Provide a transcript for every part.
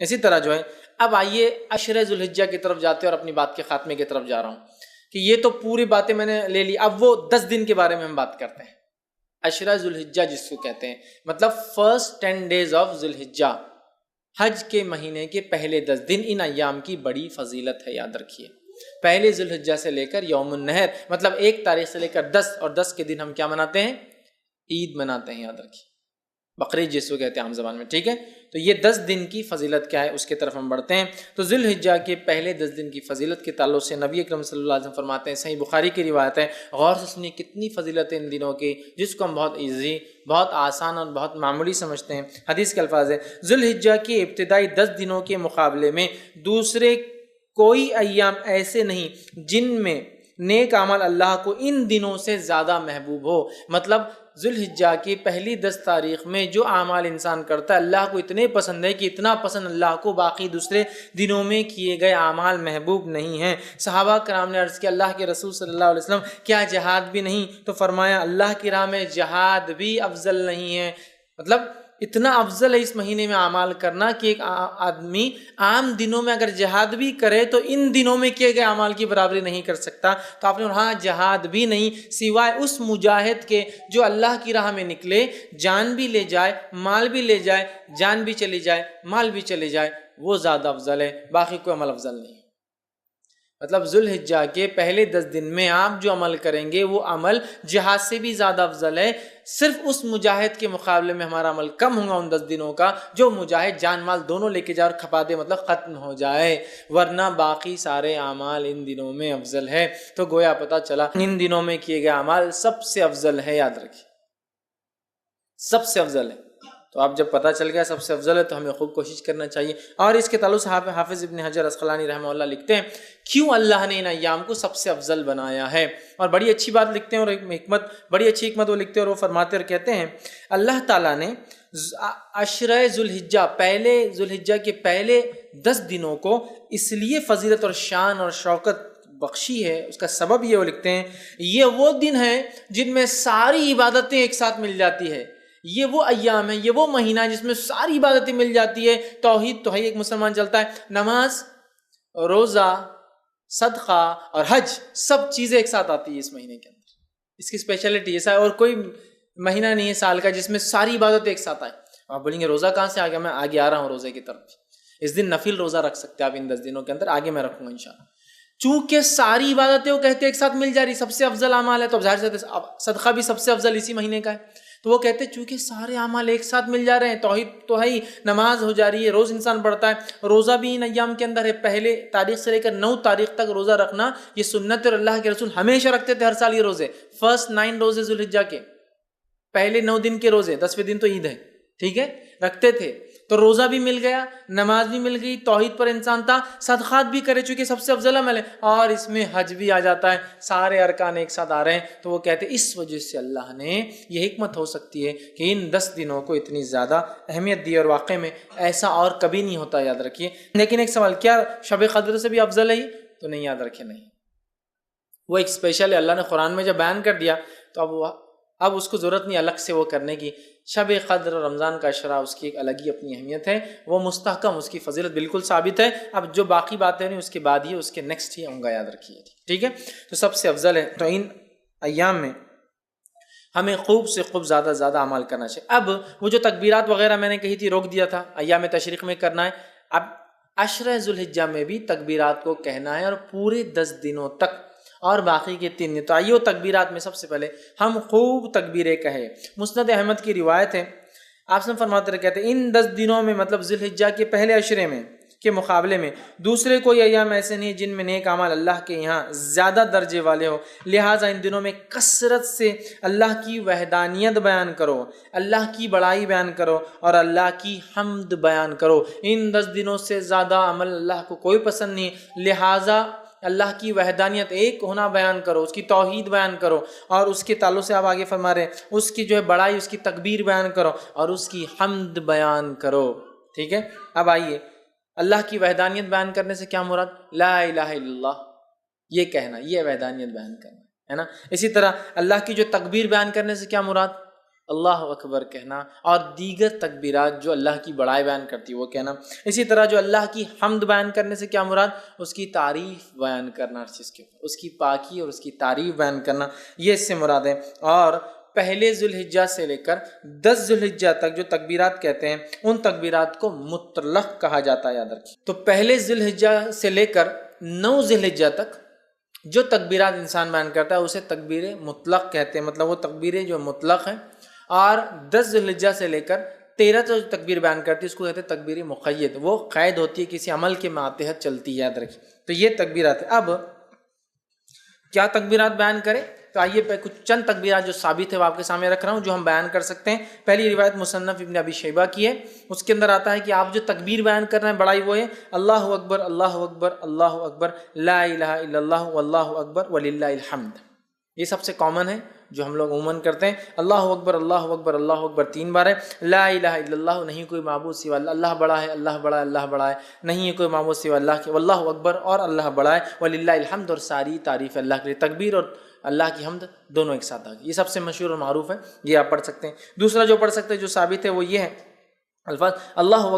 اسی طرح جو ہے اب آئیے عشرہ ذوالحجہ کی طرف جاتے ہیں اور اپنی بات کے خاتمے کی طرف جا رہا ہوں کہ یہ تو پوری باتیں میں نے لے لی، اب وہ 10 دن کے بارے میں ہم بات کرتے ہیں۔ عشرہ ذوالحجہ جس کو کہتے ہیں، مطلب فرسٹ 10 days آف ذوالحجہ، حج کے مہینے کے پہلے 10 دن، ان ایام کی بڑی فضیلت ہے، یاد رکھیے۔ پہلے ذوالحجہ سے لے کر یوم النحر، مطلب 1 تاریخ سے لے کر 10، اور 10 کے دن ہم کیا مناتے ہیں؟ عید مناتے ہیں، یاد رکھیے، بقرعید جس کو کہتے ہیں عام زبان میں، ٹھیک ہے؟ تو یہ 10 دن کی فضیلت کیا ہے اس کی طرف ہم بڑھتے ہیں۔ تو ذوالحجہ کے پہلے 10 دن کی فضیلت کے تعلق سے نبی اکرم صلی اللہ علیہ وسلم فرماتے ہیں، صحیح بخاری کی روایت ہے، غور سے سنیے کتنی فضیلت ہے ان دنوں کی، جس کو ہم بہت ایزی، بہت آسان اور بہت معمولی سمجھتے ہیں۔ حدیث کے الفاظ ہے، ذوالحجہ کے ابتدائی 10 دنوں کے مقابلے میں دوسرے کوئی ایام ایسے نہیں جن میں نیک عمل اللہ کو ان دنوں سے زیادہ محبوب ہو۔ مطلب ذوالحجہ کی پہلی 10 تاریخ میں جو اعمال انسان کرتا ہے اللہ کو اتنے پسند ہے کہ اتنا پسند اللہ کو باقی دوسرے دنوں میں کیے گئے اعمال محبوب نہیں ہیں۔ صحابہ کرام نے عرض کیا، اللہ کے رسول صلی اللہ علیہ وسلم کیا جہاد بھی نہیں؟ تو فرمایا اللہ کی راہ میں جہاد بھی افضل نہیں ہے۔ مطلب اتنا افضل ہے اس مہینے میں اعمال کرنا کہ ایک آدمی عام دنوں میں اگر جہاد بھی کرے تو ان دنوں میں کیے گئے اعمال کی برابری نہیں کر سکتا۔ تو آپ نے ہاں جہاد بھی نہیں سوائے اس مجاہد کے جو اللہ کی راہ میں نکلے، جان بھی لے جائے، مال بھی لے جائے، جان بھی چلی جائے، مال بھی چلے جائے، وہ زیادہ افضل ہے، باقی کوئی عمل افضل نہیں۔ مطلب ذوالحجہ کے پہلے 10 دن میں آپ جو عمل کریں گے وہ عمل جہاد سے بھی زیادہ افضل ہے۔ صرف اس مجاہد کے مقابلے میں ہمارا عمل کم ہوگا ان 10 دنوں کا جو مجاہد جان مال دونوں لے کے جائے اور کھپا دے، مطلب ختم ہو جائے، ورنہ باقی سارے اعمال ان دنوں میں افضل ہے۔ تو گویا پتہ چلا ان دنوں میں کیے گئے اعمال سب سے افضل ہے، یاد رکھیے سب سے افضل ہے۔ تو اب جب پتہ چل گیا سب سے افضل ہے تو ہمیں خوب کوشش کرنا چاہیے۔ اور اس کے تعلق سے حافظ ابن حجر عسقلانی رحمہ اللہ لکھتے ہیں کیوں اللہ نے ان ایام کو سب سے افضل بنایا ہے، اور بڑی اچھی بات لکھتے ہیں، اور ایک حکمت، بڑی اچھی حکمت وہ لکھتے ہیں، اور وہ فرماتے اور کہتے ہیں اللہ تعالیٰ نے عشرہ ذوالحجہ، پہلے ذوالحجہ کے پہلے 10 دنوں کو اس لیے فضیلت اور شان اور شوکت بخشی ہے، اس کا سبب یہ وہ لکھتے ہیں یہ وہ دن ہیں جن میں ساری عبادتیں ایک ساتھ مل جاتی ہے۔ یہ وہ ایام ہے، یہ وہ مہینہ ہے جس میں ساری عبادتیں مل جاتی ہے۔ توحید تو ہے، ایک مسلمان چلتا ہے، نماز، روزہ، صدقہ اور حج، سب چیزیں ایک ساتھ آتی ہے اس مہینے کے اندر۔ اس کی اسپیشلٹی ایسا ہے، اور کوئی مہینہ نہیں ہے سال کا جس میں ساری عبادتیں ایک ساتھ آئے۔ آپ بولیں گے روزہ کہاں سے آ گیا؟ میں آگے آ رہا ہوں روزے کی طرف۔ اس دن نفل روزہ رکھ سکتے ہیں آپ ان 10 دنوں کے اندر، آگے میں رکھوں گا انشاءاللہ۔ چونکہ ساری عبادتیں وہ کہتے ہیں ایک ساتھ مل جا رہی، سب سے افضل اعمال ہے، تو ظاہر سے صدقہ بھی سب سے افضل اسی مہینے کا ہے۔ تو وہ کہتے ہیں چونکہ سارے اعمال ایک ساتھ مل جا رہے ہیں، توحید تو ہے ہی، نماز ہو جا رہی ہے، روز انسان پڑھتا ہے، روزہ بھی ان ایام کے اندر ہے، پہلے تاریخ سے لے کر 9 تاریخ تک روزہ رکھنا یہ سنت، اور اللہ کے رسول ہمیشہ رکھتے تھے ہر سال یہ روزے، فرسٹ 9 روزے ذوالحجہ کے، پہلے 9 دن کے روزے، 10ویں دن تو عید ہے، ٹھیک ہے، رکھتے تھے۔ تو روزہ بھی مل گیا، نماز بھی مل گئی، توحید پر انسان تھا، صدقات بھی کرے چونکہ سب سے افضل عمل ہے، اور اس میں حج بھی آ جاتا ہے، سارے ارکان ایک ساتھ آ رہے ہیں۔ تو وہ کہتے ہیں اس وجہ سے اللہ نے یہ حکمت ہو سکتی ہے کہ ان 10 دنوں کو اتنی زیادہ اہمیت دی، اور واقع میں ایسا اور کبھی نہیں ہوتا، یاد رکھیے۔ لیکن ایک سوال، کیا شب قدر سے بھی افضل ہے یہ؟ تو نہیں، یاد رکھے نہیں، وہ ایک اسپیشل ہے، اللہ نے قرآن میں جب بیان کر دیا تو اب اس کو ضرورت نہیں الگ سے وہ کرنے کی۔ شب قدر اور رمضان کا عشرہ اس کی ایک الگ ہی اپنی اہمیت ہے، وہ مستحکم، اس کی فضیلت بالکل ثابت ہے۔ اب جو باقی باتیں نہیں اس کے بعد ہی، اس کے نیکسٹ ہی ہوں گا، یاد رکھیے، ٹھیک ہے۔ تو سب سے افضل ہے، تو ان ایام میں ہمیں خوب سے خوب زیادہ زیادہ عمل کرنا چاہیے۔ اب وہ جو تکبیرات وغیرہ میں نے کہی تھی روک دیا تھا، ایام تشریق میں کرنا ہے، اب عشرہ ذوالحجہ میں بھی تکبیرات کو کہنا ہے، اور پورے 10 دنوں تک، اور باقی کے 3 دن۔ تو آئیے وہ تکبیرات میں سب سے پہلے ہم خوب تکبیریں کہیں۔ مسند احمد کی روایت ہے، آپ سے فرماتے رہے کہتے ہیں ان 10 دنوں میں، مطلب ذوالحجہ کے پہلے عشرے میں کے مقابلے میں دوسرے کوئی ایام ایسے نہیں جن میں نیک اعمال اللہ کے یہاں زیادہ درجے والے ہو، لہٰذا ان دنوں میں کثرت سے اللہ کی وحدانیت بیان کرو، اللہ کی بڑائی بیان کرو، اور اللہ کی حمد بیان کرو۔ ان 10 دنوں سے زیادہ عمل اللہ کو کوئی پسند نہیں، لہٰذا اللہ کی وحدانیت، ایک ہونا بیان کرو، اس کی توحید بیان کرو، اور اس کے تعلق سے آپ آگے فرما رہے ہیں اس کی جو ہے بڑائی، اس کی تکبیر بیان کرو، اور اس کی حمد بیان کرو، ٹھیک ہے۔ اب آئیے اللہ کی وحدانیت بیان کرنے سے کیا مراد؟ لا الہ الا اللہ، یہ کہنا، یہ وحدانیت بیان کرنا ہے نا۔ اسی طرح اللہ کی جو تکبیر بیان کرنے سے کیا مراد؟ اللہ اکبر کہنا، اور دیگر تکبیرات جو اللہ کی بڑائی بیان کرتی ہے وہ کہنا۔ اسی طرح جو اللہ کی حمد بیان کرنے سے کیا مراد؟ اس کی تعریف بیان کرنا، ہر چیز کے اوپر اس کی پاکی اور اس کی تعریف بیان کرنا، یہ اس سے مراد ہے۔ اور پہلے ذوالحجہ سے لے کر 10 ذوالحجہ تک جو تکبیرات کہتے ہیں ان تکبیرات کو مطلق کہا جاتا ہے، یاد رکھیے۔ تو پہلے ذوالحجہ سے لے کر 9 ذوالحجہ تک جو تکبیرات انسان بیان کرتا ہے اسے تکبیر مطلق کہتے ہیں، مطلب وہ تکبیریں جو مطلق ہیں۔ اور 10 ذوالحجہ سے لے کر 13 جو تکبیر بیان کرتی ہے اس کو کہتے ہیں تکبیر مقید، وہ قید ہوتی ہے، کسی عمل کے ماتحت چلتی ہے، یاد رکھیے۔ تو یہ تکبیرات ہیں۔ اب کیا تکبیرات بیان کریں؟ تو آئیے پہ کچھ چند تکبیرات جو ثابت ہے وہ آپ کے سامنے رکھ رہا ہوں، جو ہم بیان کر سکتے ہیں۔ پہلی روایت مصنف ابن ابی شیبہ کی ہے، اس کے اندر آتا ہے کہ آپ جو تکبیر بیان کر رہے ہیں بڑائی وہ ہے اللہ اکبر اللہ اکبر اللہ اکبر لا الہ الا اللہ واللہ اکبر وللہ الحمد۔ یہ سب سے کامن ہے جو ہم لوگ عموماً کرتے ہیں۔ اللہ اکبر اللہ اکبر اللہ اکبر 3 بار ہے۔ لا الہ الا اللہ، نہیں کوئی معبود سوا اللہ، اللہ بڑا ہے اللہ بڑا ہے اللہ بڑا ہے، نہیں ہے کوئی معبود سوا اللہ کے، واللہ اکبر اور اللہ بڑا ہے، وللہ الحمد اور ساری تعریف اللہ کے لیے۔ تکبیر اور اللہ کی حمد دونوں ایک ساتھ آ گئی، یہ سب سے مشہور اور معروف ہے، یہ آپ پڑھ سکتے ہیں۔ دوسرا جو پڑھ سکتے ہیں جو ثابت ہے وہ یہ ہے الفاظ اللہ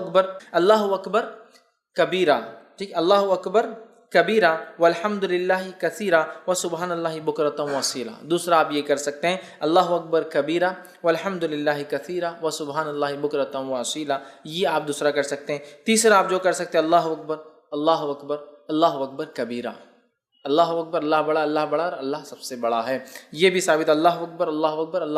اکبر کبیرہ، ٹھیک، اللہ اکبر کبیرہ والحمد للہ کثیرہ وسبحان اللہ بکرۃ واصیلہ۔ دوسرا آپ یہ کر سکتے ہیں اللہ اکبر کبیرہ والحمد للہ کثیرہ وسبحان اللہ بکرۃ واصیلہ، یہ آپ دوسرا کر سکتے ہیں۔ تیسرا آپ جو کر سکتے ہیں اللہ اکبر اللہ اکبر اللہ اکبر کبیرہ، اللہ اکبر اللہ بڑا اور اللہ سب سے بڑا ہے، یہ بھی ثابت اللہ اکبر اللہ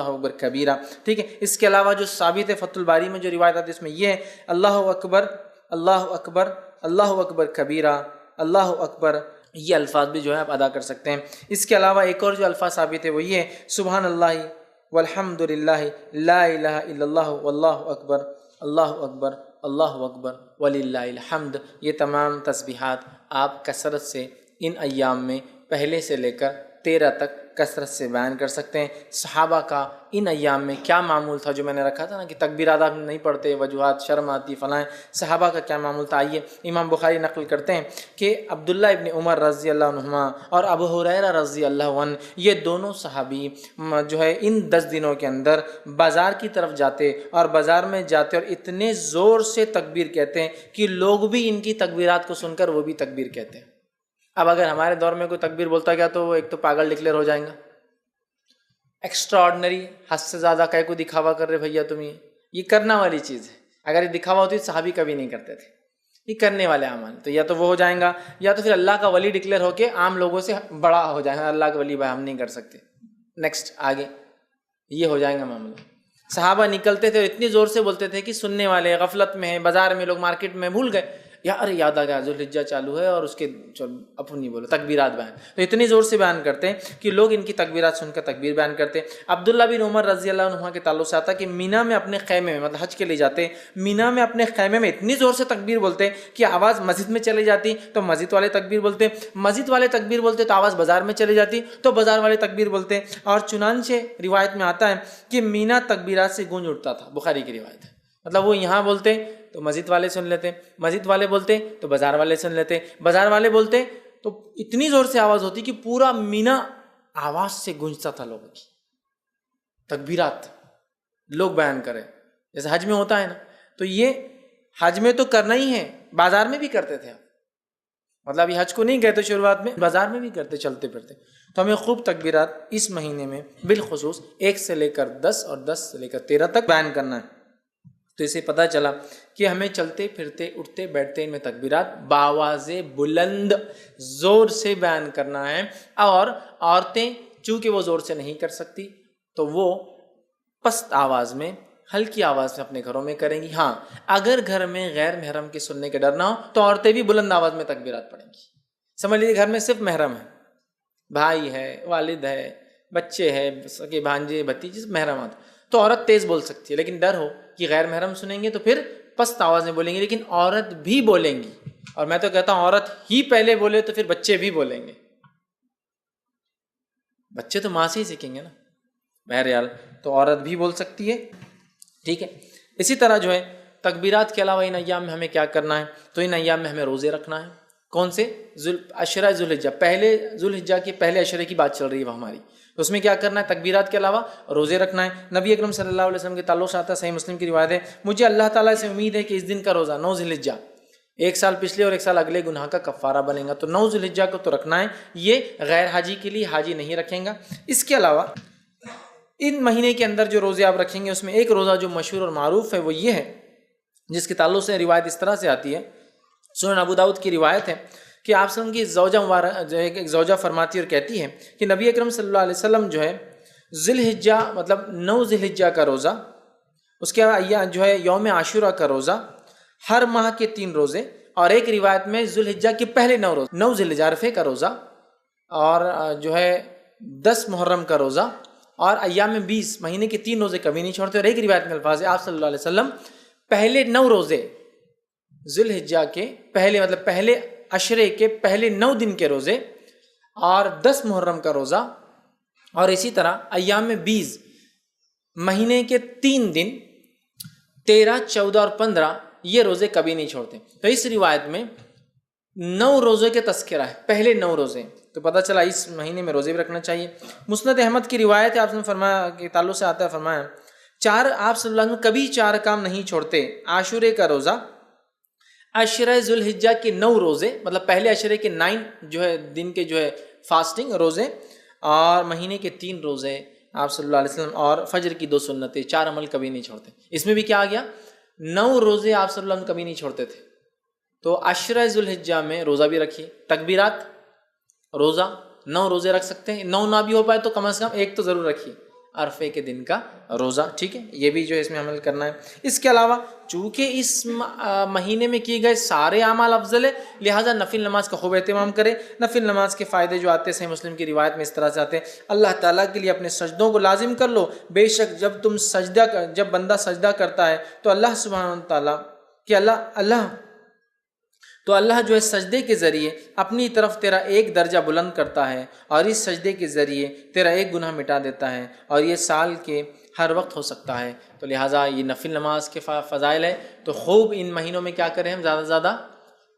اکبر کبیرہ، ٹھیک ہے۔ اس کے علاوہ جو ثابت ہے فتح الباری میں جو روایت آتی ہے اس میں یہ ہے اللہ اکبر اللہ اکبر کبیرہ اللہ اکبر، یہ الفاظ بھی جو ہے آپ ادا کر سکتے ہیں۔ اس کے علاوہ ایک اور جو الفاظ ثابت ہے وہ یہ ہے سبحان اللہ والحمد للہ لا الہ الا اللہ واللہ اکبر اللہ اکبر وللہ الحمد۔ یہ تمام تسبیحات آپ کثرت سے ان ایام میں پہلے سے لے کر 13 تک کثرت سے بیان کر سکتے ہیں۔ صحابہ کا ان ایام میں کیا معمول تھا، جو میں نے رکھا تھا نا کہ تکبیرات آپ نہیں پڑھتے، وجوہات شرم آتی فلاں، صحابہ کا کیا معمول تھا؟ آئیے امام بخاری نقل کرتے ہیں کہ عبداللہ ابن عمر رضی اللہ عنہما اور ابو ہریرہ رضی اللہ عنہ، یہ دونوں صحابی جو ہے ان 10 دنوں کے اندر بازار کی طرف جاتے اور بازار میں جاتے اور اتنے زور سے تکبیر کہتے ہیں کہ لوگ بھی ان کی تکبیرات کو سن کر وہ بھی تکبیر کہتے ہیں۔ اب اگر ہمارے دور میں کوئی تکبیر بولتا گیا تو وہ ایک تو پاگل ڈکلیئر ہو جائیں گا، ایکسٹرا آرڈنری، حد سے زیادہ کہیں کو دکھاوا کر رہے بھیا تم، یہ کرنا والی چیز ہے۔ اگر یہ دکھاوا ہوتی تو صحابی کبھی نہیں کرتے تھے، یہ کرنے والے اعمال، تو یا تو وہ ہو جائیں گا یا تو پھر اللہ کا ولی ڈکلیئر ہو کے عام لوگوں سے بڑا ہو جائیں گا، اللہ کا ولی بھائی ہم نہیں کر سکتے، نیکسٹ آگے یہ ہو جائیں گا معاملہ۔ صحابہ نکلتے تھے اور اتنی زور سے بولتے تھے کہ سننے والے غفلت میں ہیں، بازار میں لوگ مارکیٹ میں بھول گئے، ارے یاد آ گیا ذوالحجہ چالو ہے اور اس کے اپن نہیں بولو تکبیرات بیان، تو اتنی زور سے بیان کرتے ہیں کہ لوگ ان کی تکبیرات سن کر تکبیر بیان کرتے ہیں۔ عبداللہ بن عمر رضی اللہ عنہ کے تعلق سے آتا کہ مینا میں اپنے خیمے میں، مطلب حج کے لیے جاتے، مینا میں اپنے خیمے میں اتنی زور سے تکبیر بولتے کہ آواز مسجد میں چلی جاتی تو مسجد والے تکبیر بولتے، مسجد والے تکبیر بولتے تو آواز بازار میں چلی جاتی تو بازار والے تکبیر بولتے، اور چنانچہ روایت میں آتا ہے کہ مینا تکبیرات سے گونج اٹھتا تھا، بخاری کی روایت ہے، مطلب وہ یہاں بولتے تو مسجد والے سن لیتے، مسجد والے بولتے تو بازار والے سن لیتے، بازار والے بولتے تو اتنی زور سے آواز ہوتی کہ پورا مینا آواز سے گونجتا تھا، لوگوں کی تکبیرات لوگ بیان کرے، جیسے حج میں ہوتا ہے نا، تو یہ حج میں تو کرنا ہی ہے، بازار میں بھی کرتے تھے، مطلب یہ حج کو نہیں کہتے شروعات میں، بازار میں بھی کرتے چلتے پھرتے۔ تو ہمیں خوب تکبیرات اس مہینے میں بالخصوص 1 سے لے کر 10 اور 10 سے لے کر 13 تک بیان کرنا ہے۔ تو اسے پتہ چلا کہ ہمیں چلتے پھرتے اٹھتے بیٹھتے ان میں تکبیرات بآواز بلند زور سے بیان کرنا ہے، اور عورتیں چونکہ وہ زور سے نہیں کر سکتی تو وہ پست آواز میں ہلکی آواز میں اپنے گھروں میں کریں گی۔ ہاں اگر گھر میں غیر محرم کے سننے کے ڈر نہ ہو تو عورتیں بھی بلند آواز میں تکبیرات پڑھیں گی۔ سمجھ لیجیے گھر میں صرف محرم ہے، بھائی ہے، والد ہے، بچے ہے، سگے بھانجے بھتیجے محرمات، تو عورت تیز بول سکتی ہے، لیکن ڈر ہو کہ غیر محرم سنیں گے تو پھر پست آواز میں بولیں گے، لیکن عورت بھی بولیں گی، اور میں تو کہتا ہوں عورت ہی پہلے بولے تو پھر بچے بھی بولیں گے، بچے تو ماں سے ہی سیکھیں گے نا، بہرحال تو عورت بھی بول سکتی ہے، ٹھیک ہے۔ اسی طرح جو ہے تکبیرات کے علاوہ ان ایام میں ہمیں کیا کرنا ہے، تو ان ایام میں ہمیں روزے رکھنا ہے۔ کون سے؟ عشرہ ذوالحجہ، پہلے ذوالحجہ کے پہلے عشرے کی بات چل رہی ہے وہ ہماری، تو اس میں کیا کرنا ہے؟ تکبیرات کے علاوہ روزے رکھنا ہے۔ نبی اکرم صلی اللہ علیہ وسلم کے تعلق سے آتا ہے، صحیح مسلم کی روایت ہے، مجھے اللہ تعالیٰ سے امید ہے کہ اس دن کا روزہ 9 ذی الحجہ، ایک سال پچھلے اور ایک سال اگلے گناہ کا کفارہ بنے گا۔ تو 9 ذی الحجہ کو تو رکھنا ہے، یہ غیر حاجی کے لیے، حاجی نہیں رکھیں گا۔ اس کے علاوہ ان مہینے کے اندر جو روزے آپ رکھیں گے اس میں ایک روزہ جو مشہور اور معروف ہے وہ یہ ہے، جس کے تعلق سے روایت اس طرح سے آتی ہے، سنن ابو داؤد کی روایت ہے کہ آپ صلی اللہ علیہ وسلم کی زوجہ مبارک جو ایک زوجہ فرماتی اور کہتی ہے کہ نبی اکرم صلی اللہ علیہ وسلم جو ہے ذی الحجہ مطلب 9 ذی الحجہ کا روزہ، اس کے بعد جو ہے یوم عاشورہ کا روزہ، ہر ماہ کے 3 روزے، اور ایک روایت میں ذی الحجہ کے پہلے 9 روزے، 9 ذی الحجہ عرفے کا روزہ، اور جو ہے 10 محرم کا روزہ، اور ایام 20 مہینے کے 3 روزے کبھی نہیں چھوڑتے۔ اور ایک روایت میں الفاظ ہے آپ صلی اللہ علیہ وسلم پہلے 9 روزے ذی الحجہ کے پہلے مطلب پہلے عشرے کے پہلے 9 دن کے روزے، اور 10 محرم کا روزہ، اور اسی طرح ایام 20 مہینے کے 3 دن 13، 14 اور 15 یہ روزے کبھی نہیں چھوڑتے۔ تو اس روایت میں 9 روزے کے تذکرہ ہے، پہلے 9 روزے، تو پتہ چلا اس مہینے میں روزے بھی رکھنا چاہیے۔ مسند احمد کی روایت ہے، آپ نے فرمایا کہ تعلق سے آتا ہے، فرمایا آپ صلی اللہ علیہ وسلم کبھی 4 کام نہیں چھوڑتے، عاشورے کا روزہ، عشرہ ذی الحجہ کے 9 روزے مطلب پہلے عشرے کے 9 جو ہے دن کے جو ہے فاسٹنگ روزے، اور مہینے کے 3 روزے آپ صلی اللہ علیہ وسلم، اور فجر کی 2 سنتیں، 4 عمل کبھی نہیں چھوڑتے۔ اس میں بھی کیا آ گیا؟ 9 روزے آپ صلی اللہ علیہ وسلم کبھی نہیں چھوڑتے تھے۔ تو عشرہ ذی الحجہ میں روزہ بھی رکھیے، تکبیرات، روزہ 9 روزے رکھ سکتے ہیں، 9 نہ بھی ہو پائے تو کم از کم ایک تو ضرور رکھیے، عرفے کے دن کا روزہ، ٹھیک ہے، یہ بھی جو ہے اس میں عمل کرنا ہے۔ اس کے علاوہ چونکہ اس مہینے میں کیے گئے سارے اعمال افضل ہے، لہٰذا نفل نماز کا خوب اہتمام کرے۔ نفل نماز کے فائدے جو آتے ہیں صحیح مسلم کی روایت میں اس طرح سے آتے ہیں، اللہ تعالیٰ کے لیے اپنے سجدوں کو لازم کر لو، بے شک جب بندہ سجدہ کرتا ہے تو اللہ سبحانہ تعالیٰ کہ اللہ جو ہے سجدے کے ذریعے اپنی طرف تیرا ایک درجہ بلند کرتا ہے، اور اس سجدے کے ذریعے تیرا ایک گناہ مٹا دیتا ہے، اور یہ سال کے ہر وقت ہو سکتا ہے۔ تو لہٰذا یہ نفل نماز کے فضائل ہے، تو خوب ان مہینوں میں کیا کریں ہم، زیادہ سے زیادہ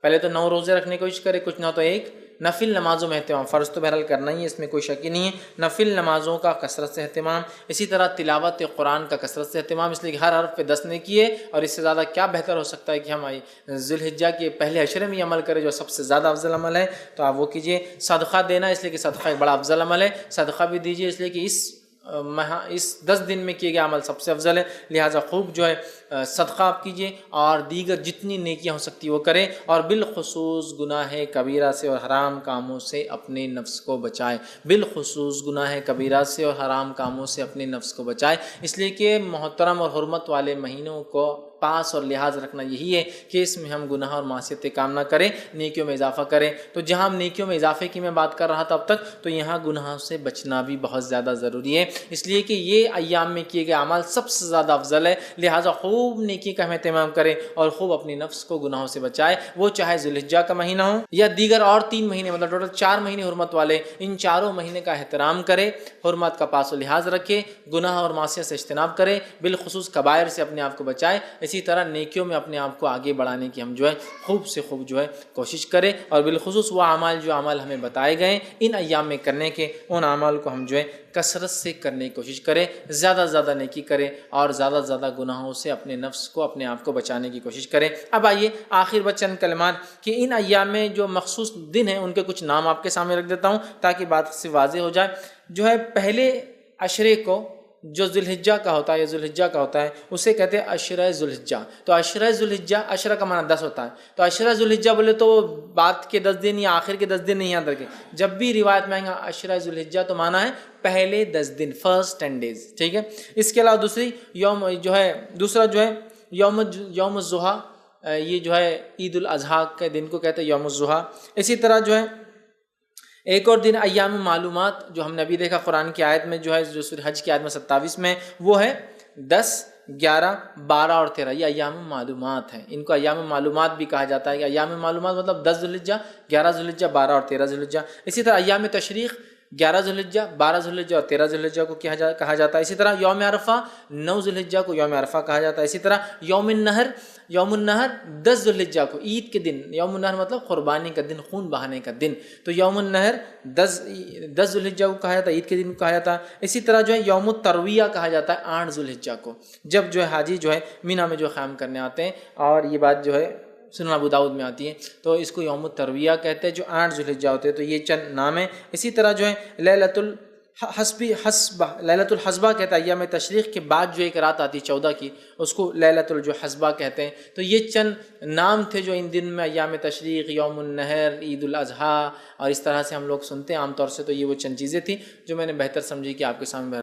پہلے تو 9 روزے رکھنے کی کوشش کریں، کچھ نہ تو ایک نفل نمازوں میں اہتمام، فرض تو بہرحال کرنا ہی ہے، اس میں کوئی شک ہی نہیں ہے، نفل نمازوں کا کثرت سے اہتمام، اسی طرح تلاوت قرآن کا کثرت سے اہتمام، اس لیے کہ ہر حرف پہ 10 نے کیے، اور اس سے زیادہ کیا بہتر ہو سکتا ہے کہ ہم ذی الحجہ کے پہلے عشرے میں یہ عمل کریں جو سب سے زیادہ افضل عمل ہے، تو آپ وہ کیجیے۔ صدقہ دینا، اس لیے کہ صدقہ ایک بڑا افضل عمل ہے، صدقہ بھی دیجیے، اس لیے کہ اس 10 دن میں کیے گئے عمل سب سے افضل ہے، لہٰذا خوب جو ہے صدقہ آپ کیجیے، اور دیگر جتنی نیکیاں ہو سکتی وہ کریں، اور بالخصوص گناہ کبیرہ سے اور حرام کاموں سے اپنے نفس کو بچائے، بالخصوص گناہ کبیرہ سے اور حرام کاموں سے اپنے نفس کو بچائے، اس لیے کہ محترم اور حرمت والے مہینوں کو پاس اور لحاظ رکھنا یہی ہے کہ اس میں ہم گناہ اور معصیتیں کام نہ کریں، نیکیوں میں اضافہ کریں۔ تو جہاں ہم نیکیوں میں اضافے کی میں بات کر رہا تھا اب تک، تو یہاں گناہوں سے بچنا بھی بہت زیادہ ضروری ہے، اس لیے کہ یہ ایام میں کیے گئے اعمال سب سے زیادہ افضل ہے، لہٰذا خوب نیکی کا ہم اہتمام کریں، اور خوب اپنی نفس کو گناہوں سے بچائے، وہ چاہے ذی الحجہ کا مہینہ ہو یا دیگر اور 3 مہینے، مطلب ٹوٹل 4 مہینے حرمت والے، ان چاروں مہینے کا احترام کرے، حرمت کا پاس و لحاظ رکھے، گناہ اور معصیت سے اجتناب کرے، بالخصوص کبائر سے اپنے آپ کو بچائے، اسی طرح نیکیوں میں اپنے آپ کو آگے بڑھانے کی ہم جو ہے خوب سے خوب جو ہے کوشش کریں، اور بالخصوص وہ اعمال جو اعمال ہمیں بتائے گئے ان ایام میں کرنے کے، ان اعمال کو ہم جو ہے کثرت سے کرنے کی کوشش کریں، زیادہ سے زیادہ نیکی کریں، اور زیادہ سے زیادہ گناہوں سے اپنے نفس کو اپنے آپ کو بچانے کی کوشش کریں۔ اب آئیے آخر بچ چند کلمات کہ ان ایام میں جو مخصوص دن ہیں ان کے کچھ نام آپ کے سامنے رکھ دیتا ہوں تاکہ بات سے واضح ہو جائے۔ جو ہے پہلے عشرے کو جو ذی الحجہ کا ہوتا ہے یا ذی الحجہ کا ہوتا ہے اسے کہتے ہیں عشرہ ذی الحجہ۔ تو عشرہ ذی الحجہ، عشرہ کا معنی 10 ہوتا ہے، تو عشرہ ذی الحجہ بولے تو بعد کے 10 دن یا آخر کے 10 دن نہیں یاد رکھیں، جب بھی روایت میں آئیں گا عشرہ ذی الحجہ تو معنی ہے پہلے 10 دن، فرسٹ 10 days، ٹھیک ہے۔ اس کے علاوہ دوسرا جو ہے یوم الضحیٰ، یہ جو ہے عید الاضحیٰ کے دن کو کہتے ہیں یوم الضحیٰ۔ اسی طرح جو ہے ایک اور دن ایام معلومات، جو ہم نے ابھی دیکھا قرآن کی آیت میں جو ہے، جو سورہ حج کی آیت میں 27 میں، وہ ہے 10، 11، 12 اور 13، یہ ایام معلومات ہیں، ان کو ایام معلومات بھی کہا جاتا ہے کہ ایام معلومات مطلب 10 ذی الحجہ، 11 ذی الحجہ، 12 اور 13 ذی الحجہ۔ اسی طرح ایام تشریق 11 ذوالحجہ، 12 ذوالحجہ اور 13 ذوالحجہ کو کہا جاتا ہے. اسی طرح یوم عرفہ 9 ذوالحجہ کو یوم عرفہ کہا جاتا ہے. اسی طرح یوم النہر 10 ذوالحجہ کو، عید کے دن. یوم النہر مطلب قربانی کا دن، خون بہانے کا دن. تو یوم النہر 10 ذوالحجہ کو کہا جاتا ہے، عید کے دن کو کہا جاتا ہے. اسی طرح جو ہے یوم الترویہ کہا جاتا ہے 8 ذوالحجہ کو، جب جو ہے حاجی جو ہے مینا میں جو قیام کرنے آتے ہیں. اور یہ بات جو ہے سنن ابو داؤد میں آتی ہے. تو اس کو یوم الترویہ کہتے ہیں جو 8 ذوالحجہ ہوتے ہیں. تو یہ چند نام ہیں. اسی طرح جو ہے لیلۃ الحسبہ کہتا ہے، ایام تشریق کے بعد جو ایک رات آتی ہے 14 کی، اس کو لیلۃ الحسبہ کہتے ہیں. تو یہ چند نام تھے جو ان دن میں ایام تشریق، یوم النہر، عید الاضحیٰ اور اس طرح سے ہم لوگ سنتے ہیں عام طور سے. تو یہ وہ چند چیزیں تھیں جو میں نے بہتر سمجھی کہ آپ کے سامنے